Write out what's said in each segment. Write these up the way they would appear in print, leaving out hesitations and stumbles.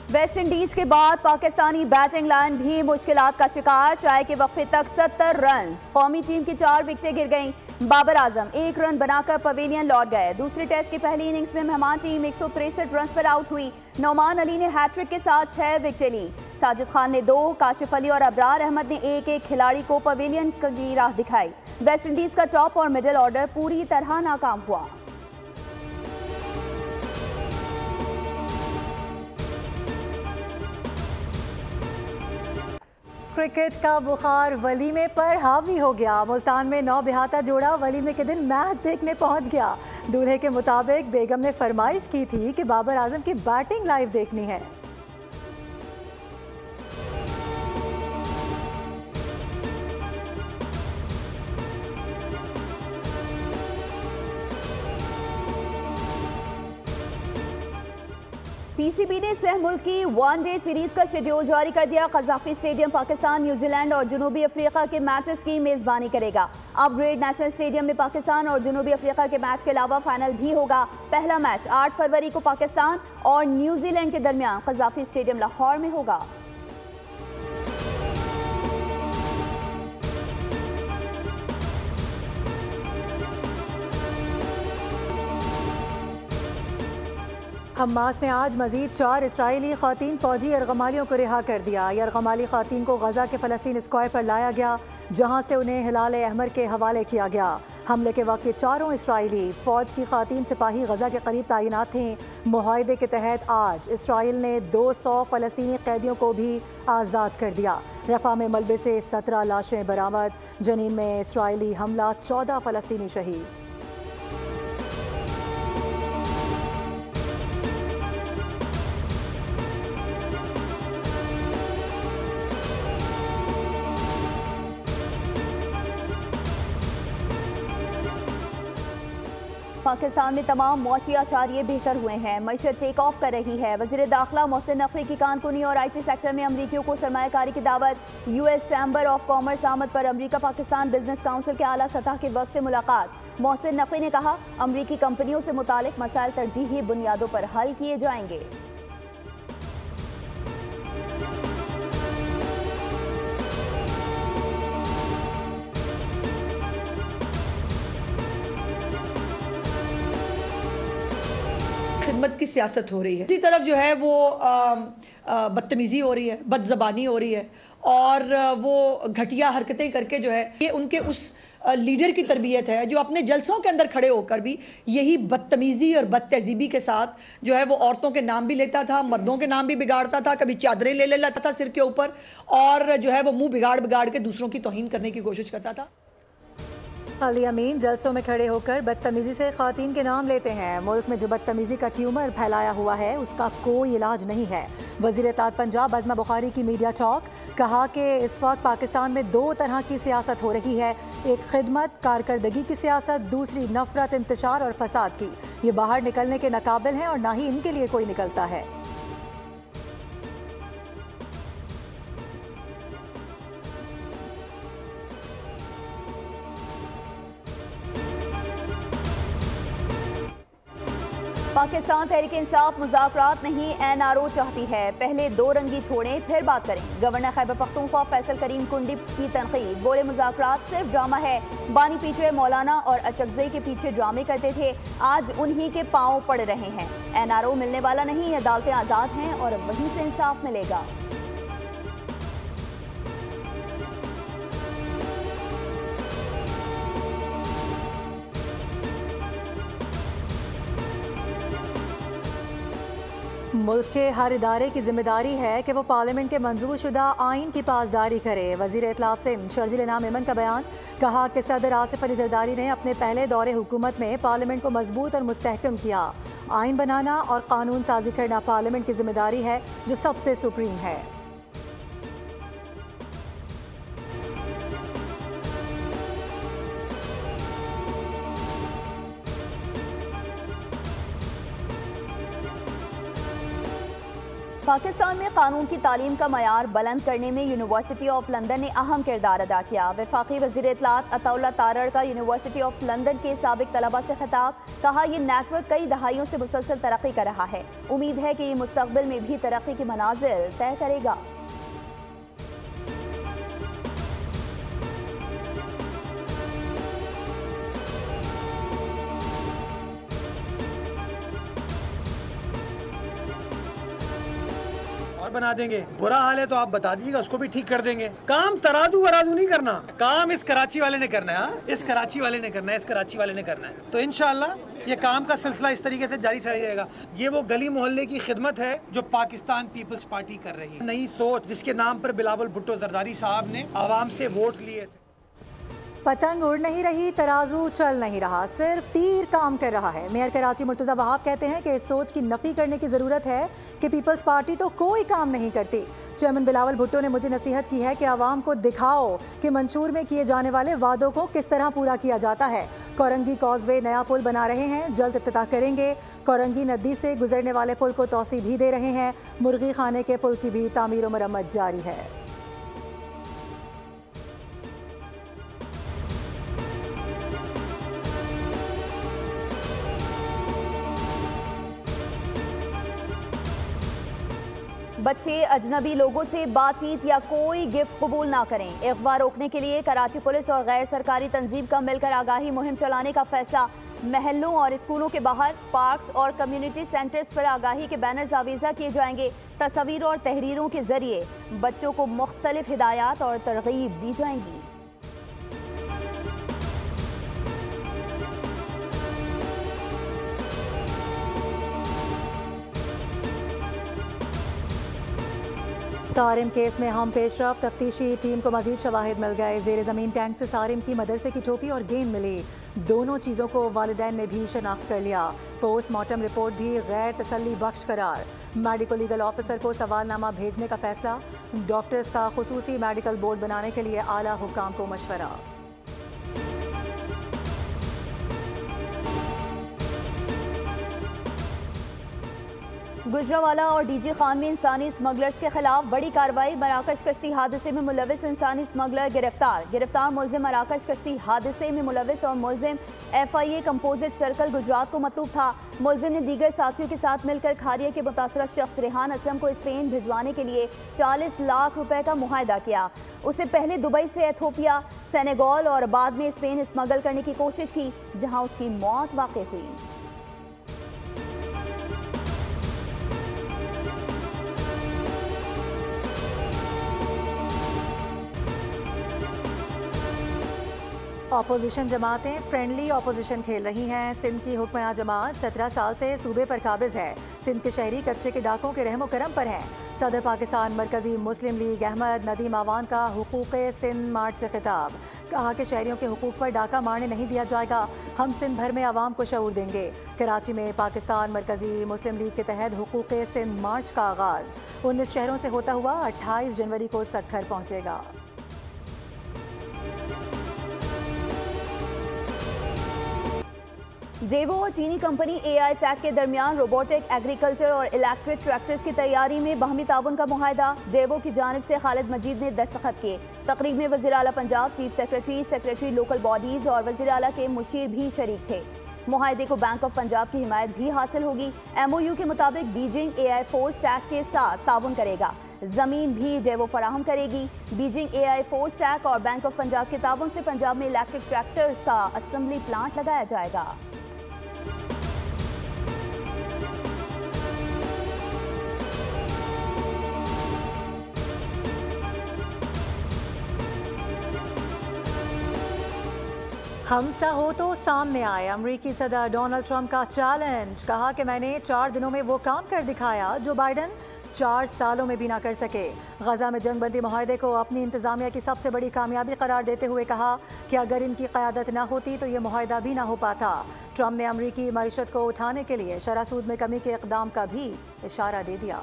West Indies के बाद Pakistani batting line भी मुश्किलात का शिकार। चाय के वक्फे तक 70 रन। कौमी टीम की 4 विकेटें गिर गईं। बाबर आजम 1 रन बनाकर पवेलियन लौट गए। दूसरे टेस्ट की पहली इनिंग्स में मेहमान टीम 163 रन पर आउट हुई। नौमान अली ने हैट्रिक के साथ 6 विकेटें ली। साजिद खान ने 2, काशिफ अली और अबरार अहमद ने एक खिलाड़ी को पवेलियन की राह दिखाई। वेस्ट इंडीज का टॉप और मिडिल ऑर्डर पूरी तरह नाकाम हुआ। क्रिकेट का बुखार वलीमे पर हावी हो गया। मुल्तान में 9 बिहाता जोड़ा वलीमे के दिन मैच देखने पहुंच गया। दूल्हे के मुताबिक बेगम ने फरमाइश की थी कि बाबर आजम की बैटिंग लाइव देखनी है। पीसीबी ने सह मुल्की वनडे सीरीज का शेड्यूल जारी कर दिया। कज़ाफी स्टेडियम पाकिस्तान, न्यूजीलैंड और जनूबी अफ्रीका के मैचेस की मेजबानी करेगा। अपग्रेड नेशनल स्टेडियम में पाकिस्तान और जनूबी अफ्रीका के मैच के अलावा फाइनल भी होगा। पहला मैच 8 फरवरी को पाकिस्तान और न्यूजीलैंड के दरमियान कज़ाफी स्टेडियम लाहौर में होगा। हमास ने आज मजीद 4 इसराइली ख़वातीन फ़ौजी यरगमालियों को रिहा कर दिया। यरगमाली ख़वातीन को गज़ा के फ़लस्तीन स्क्वायर पर लाया गया, जहां से उन्हें हिलाल अहमर के हवाले किया गया। हमले के वक्त ये 4 इसराइली फ़ौज की ख़वातीन सिपाही गज़ा के करीब तैनात थे। मुआहदे के तहत आज इसराइल ने 200 फ़लस्तीनी कैदियों को भी आज़ाद कर दिया। रफ़ा में मलबे से 17 लाशें बरामद। जनीन में इसराइली हमला, 14 फ़लस्तीनी शहीद। पाकिस्तान में तमाम मौशी आशारिये बेहतर हुए हैं। मईशत टेक ऑफ कर रही है। वज़ीर दाखिला मोहसिन नकवी की कानकुनी और IT सेक्टर में अमरीकियों को सरमायाकारी की दावत। US चैम्बर ऑफ कॉमर्स आमद पर अमरीका पाकिस्तान बिजनेस काउंसिल के आला सतह के वफ़द से मुलाकात। मोहसिन नकवी ने कहा, अमरीकी कंपनियों से मुतालिक मसाइल तरजीही बुनियादों पर हल किए जाएंगे। खिदमत की सियासत हो रही है। दूसरी तरफ जो है वो बदतमीज़ी हो रही है, बदज़बानी हो रही है और वो घटिया हरकतें करके जो है, ये उनके उस लीडर की तरबियत है जो अपने जलसों के अंदर खड़े होकर भी यही बदतमीज़ी और बदतहजीबी के साथ जो है वो औरतों के नाम भी लेता था, मर्दों के नाम भी बिगाड़ता था, कभी चादरें ले लेता था सिर के ऊपर और जो है वो मुंह बिगाड़ बिगाड़ के दूसरों की तौहीन करने की कोशिश करता था। अली अमीन जलसों में खड़े होकर बदतमीजी से ख़वातीन के नाम लेते हैं। मुल्क में जो बदतमीजी का ट्यूमर फैलाया हुआ है उसका कोई इलाज नहीं है। वज़ीर इत्तलात पंजाब अज़मा बुखारी की मीडिया टॉक, कहा कि इस वक्त पाकिस्तान में 2 तरह की सियासत हो रही है। एक खिदमत कारकर्दगी की सियासत, दूसरी नफरत, इंतशार और फसाद की। ये बाहर निकलने के नाकाबिल हैं और ना ही इनके लिए कोई निकलता है। पाकिस्तान तहरीक इंसाफ मुज़ाकरात नहीं, NRO चाहती है। पहले 2 रंगी छोड़ें फिर बात करें। गवर्नर खैबर पख्तूनख्वा फैसल करीम कुंडी की तनकीद, बोले मुज़ाकरात सिर्फ ड्रामा है। बानी पीछे मौलाना और अचकज़ई के पीछे ड्रामे करते थे, आज उन्हीं के पाँव पड़ रहे हैं। NRO मिलने वाला नहीं, अदालतें आज़ाद हैं और वहीं से इंसाफ मिलेगा। मुल्क के हर इदारे की जिम्मेदारी है कि वो पार्लियामेंट के मंजूर शुदा आइन की पासदारी करे। वज़ीर इत्तलाफ सिंध शर्जिल इनाम इमन का बयान, कहा कि सदर आसिफ अली जरदारी ने अपने पहले दौरे हुकूमत में पार्लियामेंट को मजबूत और मुस्तहकम किया। आइन बनाना और कानून साजी करना पार्लियामेंट की जिम्मेदारी है जो सबसे सुप्रीम है। पाकिस्तान में कानून की तालीम का मयार बुलंद करने में यूनिवर्सिटी ऑफ लंदन ने अहम किरदार अदा किया। वफाकी वज़ीर इत्तलात अताउल्लाह तारड़ का यूनिवर्सिटी ऑफ लंदन के साबिक तलबा से खिताब, कहा यह नेटवर्क कई दहाइयों से मुसलसल तरक्की कर रहा है। उम्मीद है कि ये मुस्तकबिल में भी तरक्की की मनाजिल तय करेगा। बना देंगे, बुरा हाल है तो आप बता दीजिएगा, उसको भी ठीक कर देंगे। काम तराजू वराजू नहीं करना, काम इस कराची वाले ने करना है, इस कराची वाले ने करना है, इस कराची वाले ने करना है। तो इंशाअल्लाह ये काम का सिलसिला इस तरीके से जारी रहेगा। ये वो गली मोहल्ले की खिदमत है जो पाकिस्तान पीपल्स पार्टी कर रही है। नई सोच जिसके नाम पर बिलावल भुट्टो जरदारी साहब ने आवाम से वोट लिए थे। पतंग उड़ नहीं रही, तराजू चल नहीं रहा, सिर्फ तीर काम कर रहा है। मेयर कराची मुर्तज़ा वहाब कहते हैं कि इस सोच की नफ़ी करने की ज़रूरत है कि पीपल्स पार्टी तो कोई काम नहीं करती। चेयरमैन बिलावल भुट्टो ने मुझे नसीहत की है कि आवाम को दिखाओ कि मंशूर में किए जाने वाले वादों को किस तरह पूरा किया जाता है। कोरंगी कॉजवे नया पुल बना रहे हैं, जल्द इफ्तिताह करेंगे। कोरंगी नदी से गुजरने वाले पुल को तोसी भी दे रहे हैं। मुर्गी खाने के पुल की भी तामीर व मरम्मत जारी है। बच्चे अजनबी लोगों से बातचीत या कोई गिफ्ट कबूल ना करें। अगवा रोकने के लिए कराची पुलिस और गैर सरकारी तंजीम का मिलकर आगाही मुहिम चलाने का फैसला। महलों और स्कूलों के बाहर, पार्क्स और कम्युनिटी सेंटर्स पर आगाही के बैनर्स आवीज़ा किए जाएंगे। तस्वीर और तहरीरों के जरिए बच्चों को मुख्तलिफ हिदायत और तरगीब दी जाएंगी। सारिम केस में हम पेशरफ, तफ्तीशी टीम को मजीद शवाहिद मिल गए। जेर ज़मीन टैंक से सारिम की मदरसे की टोपी और गेंद मिली। दोनों चीज़ों को वालिदैन ने भी शनाख्त कर लिया। पोस्टमार्टम रिपोर्ट भी गैर तसल्ली बख्श करार। मेडिकल लीगल ऑफिसर को सवालनामा भेजने का फैसला। डॉक्टर्स का खुसूसी मेडिकल बोर्ड बनाने के लिए आला हुक्काम को मशवरा। गुजरावाला और डीजी खान में इंसानी स्मगलर्स के खिलाफ बड़ी कार्रवाई। मराकश कश्ती हादसे में मुलविस इंसानी स्मगलर गिरफ्तार मुलजिम मराकश कश्ती हादसे में मुलविस और मुलजिम FIA कंपोजिट सर्कल गुजरात को मतलूब था। मुलजिम ने दीगर साथियों के साथ मिलकर खारिया के मुतासरा शख्स रेहान असलम को स्पेन भिजवाने के लिए 40 लाख रुपए का मुआहदा किया। उससे पहले दुबई से एथोपिया, सेनेगल और बाद में स्पेन स्मगल करने की कोशिश की, जहां उसकी मौत वाक़ई हुई। अपोजिशन जमातें फ्रेंडली अपोजिशन खेल रही हैं। सिंध की हुक्मरान जमात 17 साल से सूबे पर काबिज है। सिंध के शहरी कच्चे के डाकों के रहमो करम पर हैं। सदर पाकिस्तान मरकजी मुस्लिम लीग अहमद नदीम आवान का हुकूक़ सिंध मार्च से खिताब, कहा कि शहरियों के हुकूक पर डाका मारने नहीं दिया जाएगा। हम सिंध भर में आवाम को शऊर देंगे। कराची में पाकिस्तान मरकजी मुस्लिम लीग के तहत हुकूक़ सिंध मार्च का आगाज़ 19 शहरों से होता हुआ 28 जनवरी को सक्खर पहुँचेगा। डेवो और चीनी कंपनी AI टेक के दरमियान रोबोटिक, एग्रीकल्चर और इलेक्ट्रिक ट्रैक्टर्स की तैयारी में बाहमी ताउन का मुआहदा। डेवो की जानिब से खालिद मजीद ने दस्तखत किए। तकरीब में वज़ीर आला Punjab, chief secretary local bodies और वज़ीर आला के मुशीर भी शरीक थे। मुआहदे को बैंक ऑफ पंजाब की हिमायत भी हासिल होगी। MOU के मुताबिक बीजिंग AI फोर्स टैक के साथ ताउन करेगा। ज़मीन भी डेवो फराहम करेगी। बीजिंग AI फोर्स टैक और बैंक ऑफ पंजाब के ताउन से पंजाब में इलेक्ट्रिक ट्रैक्टर्स का असेंबली प्लांट लगाया जाएगा। हमसा हो तो सामने आए। अमरीकी सदर डोनाल्ड ट्रंप का चैलेंज, कहा कि मैंने 4 दिनों में वो काम कर दिखाया जो बाइडन 4 सालों में भी ना कर सके। गजा में जंगबंदी मुआहदे को अपनी इंतजामिया की सबसे बड़ी कामयाबी करार देते हुए कहा कि अगर इनकी क़यादत ना होती तो ये मुआहदा भी ना हो पाता। ट्रंप ने अमरीकी मईशत को उठाने के लिए शरह सूद में कमी के इक़दाम का भी इशारा दे दिया।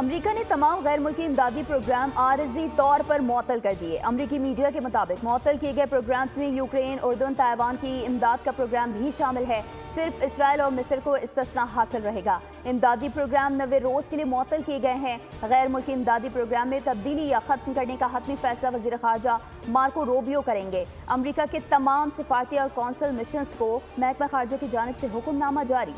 अमेरिका ने तमाम गैर मुल्की इमदादी प्रोग्राम आरजी तौर पर मुअत्तल कर दिए। अमेरिकी मीडिया के मुताबिक मुअत्तल किए गए प्रोग्राम्स में यूक्रेन, उर्दन, ताइवान की इमदाद का प्रोग्राम भी शामिल है। सिर्फ इसराइल और मिस्र को इस्तिस्ना हासिल रहेगा। इमदादी प्रोग्राम 90 रोज के लिए मुअत्तल किए गए हैं। गैर मुल्की इमदादी प्रोग्राम में तब्दीली या खत्म करने का हतमी फैसला वज़ीर ख़ारजा मार्को रूबियो करेंगे। अमेरिका के तमाम सिफारती और कौंसल मिशंस को महकमा ख़ारजा की जानिब से हुक्मनामा जारी।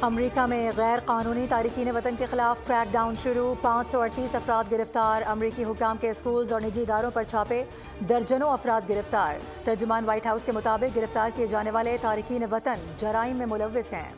अमरीका में गैर कानूनी तारिकीन वतन के खिलाफ क्रैकडाउन शुरू। 538 अफराद गिरफ्तार। अमरीकी हुकाम के स्कूल्स और निजी इदारों पर छापे। दर्जनों अफराद गिरफ्तार। तर्जुमान व्हाइट हाउस के मुताबिक गिरफ्तार किए जाने वाले तारिकीन वतन जराइम में मुलव्विस हैं।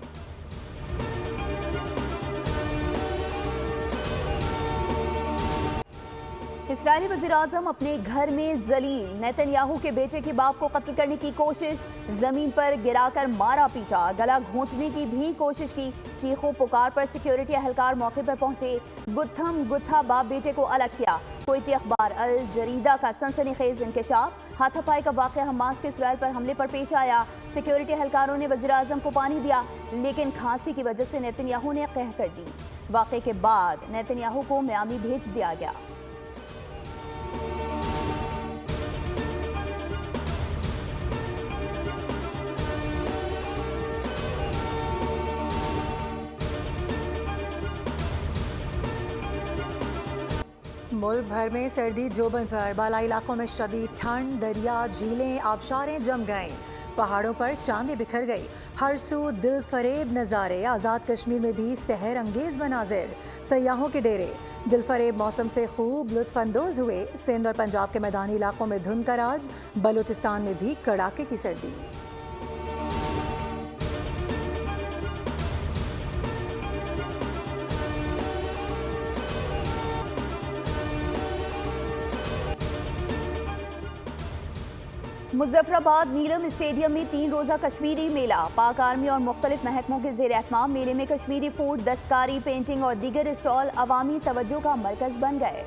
इस्राईली वज़ीर-ए-आज़म अपने घर में जलील। नेतन्याहू के बेटे के बाप को कत्ल करने की कोशिश, जमीन पर गिराकर मारा पीटा, गला घोंटने की भी कोशिश की। चीखों पुकार पर सिक्योरिटी एहलकार मौके पर पहुंचे। गुत्थम गुत्था बाप बेटे को अलग किया। कुवैती अखबार अल जरीदा का सनसनीखेज इंकशाफ। हाथापाई का वाक़या हमास के इसराइल पर हमले पर पेश आया। सिक्योरिटी एहलकारों ने वज़ीर-ए-आज़म को पानी दिया, लेकिन खांसी की वजह से नेतन्याहू ने कह कर दी। वाक़े के बाद नेतन्याहू को मियामी भेज दिया गया। मुल्क भर में सर्दी जोबन पर। बालाई इलाकों में शदीद ठंड। दरिया, झीलें, आबशारें जम गए। पहाड़ों पर चांदी बिखर गई। हर सू दिल फरेब नज़ारे। आज़ाद कश्मीर में भी सहर अंगेज मनाजिर। सयाहों के डेरे दिल फरेब मौसम से खूब लुत्फ अंदोज हुए। सिंध और पंजाब के मैदानी इलाकों में धुंध का राज। बलूचिस्तान में भी कड़ाके की सर्दी। मुजफ्फराबाद नीलम स्टेडियम में 3 रोज़ा कश्मीरी मेला। पाक आर्मी और मुख्तलिफ महकमों के ज़ेर एहतमाम मेले में कश्मीरी फूड, दस्तकारी, पेंटिंग और दीगर स्टॉल अवामी तवज्जो का मरकज़ बन गए।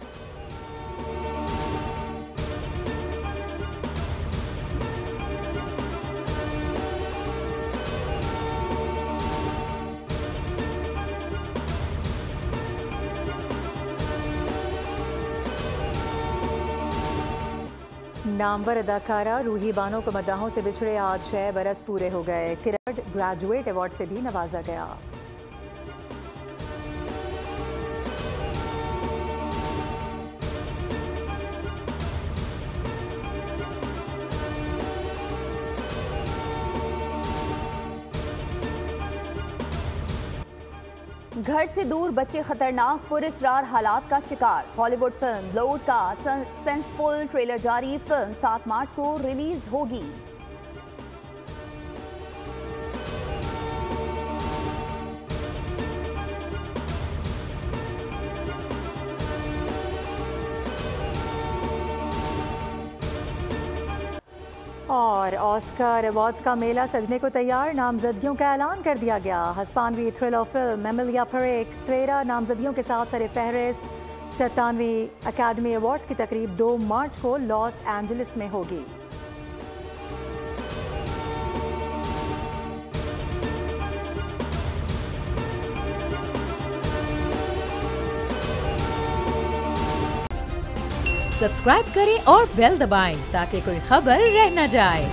नामवर अदाकारा रूही बानो को मद्दाहों से बिछड़े आज 6 बरस पूरे हो गए। किरण ग्रेजुएट अवार्ड से भी नवाजा गया। घर से दूर बच्चे खतरनाक पुरअसरार हालात का शिकार। हॉलीवुड फिल्म ब्लोड का सस्पेंसफुल ट्रेलर जारी। फिल्म 7 मार्च को रिलीज होगी। और ऑस्कर अवार्ड्स का मेला सजने को तैयार। नामजदगियों का ऐलान कर दिया गया। हिस्पानवी थ्रिलर फिल्म एमिलिया परेक 13 नामजदगियों के साथ सरे फहरिस्त। 97वीं अकेडमी अवार्ड्स की तकरीब 2 मार्च को लॉस एंजलिस में होगी। सब्सक्राइब करें और बेल दबाएं ताकि कोई खबर रह न जाए।